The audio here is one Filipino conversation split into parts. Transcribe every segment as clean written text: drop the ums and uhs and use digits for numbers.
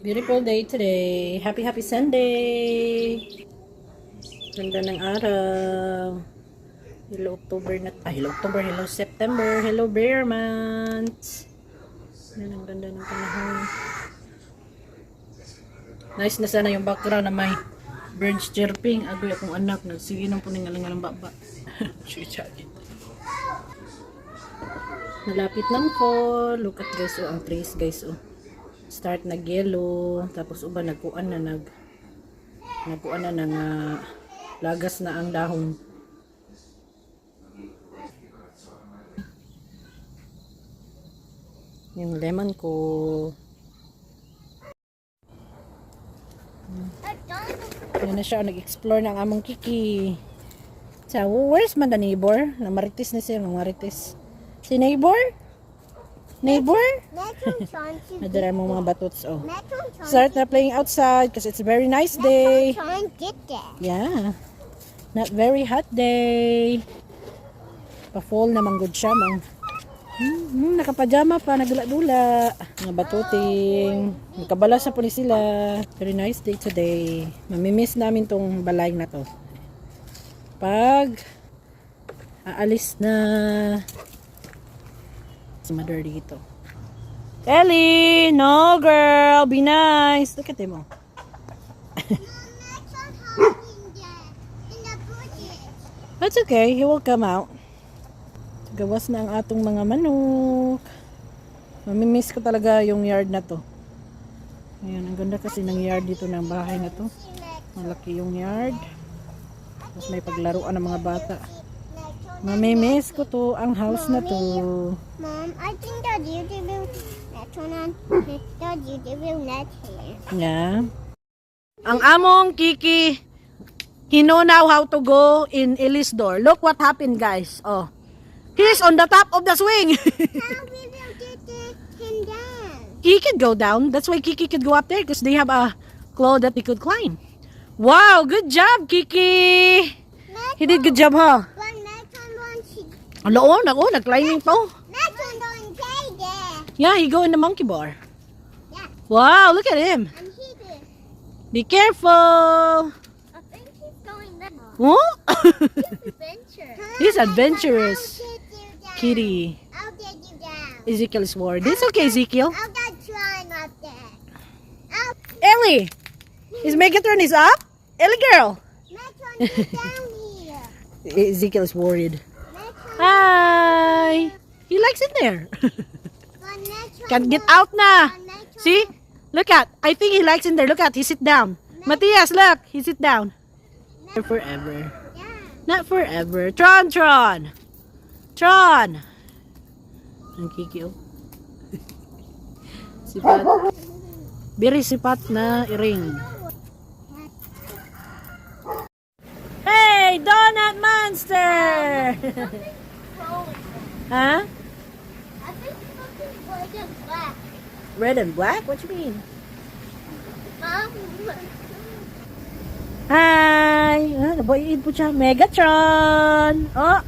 Beautiful day today. Happy Sunday. Ganda ng araw. Hello October na. Hello October. Hello September. Hello Bear Month. Yan ang ganda ng panahon. Nice na sana yung background na may birds chirping. Agoy akong anak. Sige nang puning alang-alang baba. Malapit lang po. Look at guys. Oh, ang trees guys. Oh. Start nag-yellow, tapos uba nagkuan na nagkuan na ng lagas na ang dahon. Yung lemon ko. Yan na siya, nag-explore ng among kiki. So, where's man the neighbor? Namaritis na siya, namaritis. Si neighbor? Neighbor? Nadara mo mga batuts, oh. Start na playing outside because it's a very nice day. Yeah. Not very hot day. Pa-fall naman good siya, mang. Nakapajama pa, nagdula-dula. Mga batuting. Nagkabala sa po ni sila. Very nice day today. Mamimiss namin tong balay na to. Pag aalis na si mother dito. Ellie, no girl, be nice. Look at him, oh. That's okay, he will come out. Gawas na ang atong mga manok. Mamimiss ko talaga yung yard na to. Ayan, ang ganda kasi ng yard dito ng bahay na to. Malaki yung yard. Tapos may paglaruan ng mga bata. Mamimiss ko to, ang house na to. Mom, I think that YouTube will net here. Yeah. Ang among Kiki, he know now how to go in Ellie's door. Look what happened, guys. Oh, he's on the top of the swing. How we will get him down? He could go down. That's why Kiki could go up there because they have a claw that he could climb. Wow, good job, Kiki. He did good job, huh? Hello, nag-climbing po. Yeah, he go in the monkey bar. Yeah. Wow, look at him. And he did. Be careful. I think he's going that. Oh? He's adventure. He's adventurous. I'll get you down. Kitty. I'll get you down. Ezekiel is worried. It's okay, Ezekiel. I'll go climb up there. Ellie, is Megatron is up? Ellie girl. Metron, get down here. Ezekiel is worried. Metron, Hi. He likes it there. Metron, Can't get out na. See? Look at. I think he likes in there. Look at. He sit down. Matthias, look. He sit down. Forever. Yeah. Not forever. Tron. Tron. Ang Kiki, oh. Sipat. Very sipat na ring. Hey, Donut Monster! Huh? I think something's white and black. Red and black? What you mean? Mom, Hi! Naboyin po siya. Megatron! Oh!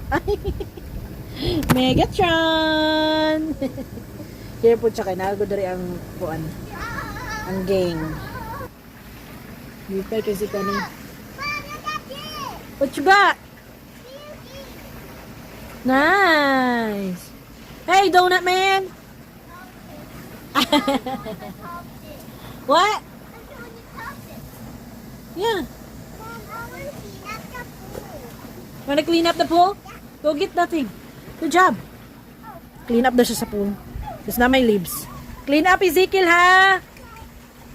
Megatron! Here po siya. Kinago dari ang puan. Ang gang. Dito kasi ka ni. What you got? Nice! Hey, Donut Man! What? Yeah. Wanna clean up the pool? Go get that thing. Good job. Clean up na siya sa pool. Tapos na may leaves. Clean up, Ezekiel, ha?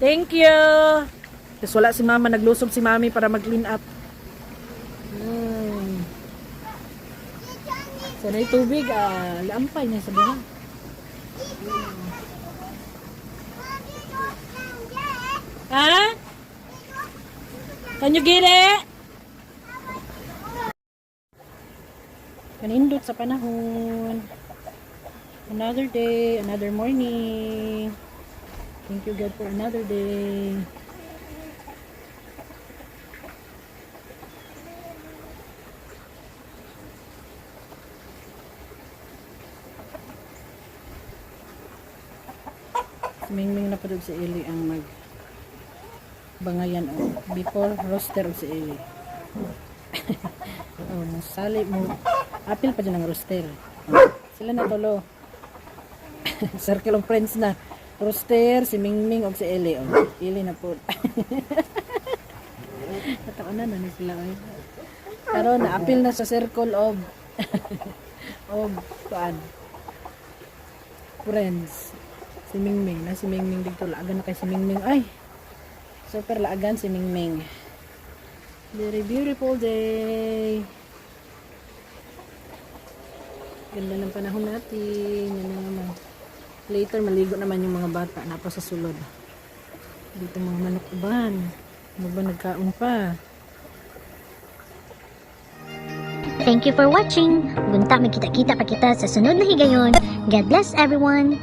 Thank you. Tapos wala si mama. Naglusob si mami para mag-clean up. Sana yung tubig, laampay niya sa buhay. Ha? Can you get it? Kanindot sa panahon. Another day, another morning. Thank you God for another day. Mingming na pa doon si Eli ang Bangayan oh. Before roster of si Eli. Oh, nasali mo. Apil pa dyan ang roster. Oh, sila na tolo. Circle of friends na. Roster, si Mingming o si Eli. Oh, Eli na po. Natakanan na sila. Pero na-apil na sa circle of of kuan. Friends. Si Mingming. Na si Mingming dito. Laagan na kay si Mingming. Ay! Super laagan si Mingming. Very beautiful day. Ganda ng panahon natin. Yan na naman. Later, maligo naman yung mga bata na pa sa sulod. Dito mga manok uban. Ano ba nagkaon pa? Thank you for watching. Bunta magkita-kita pa kita sa sunod na higayon. God bless everyone.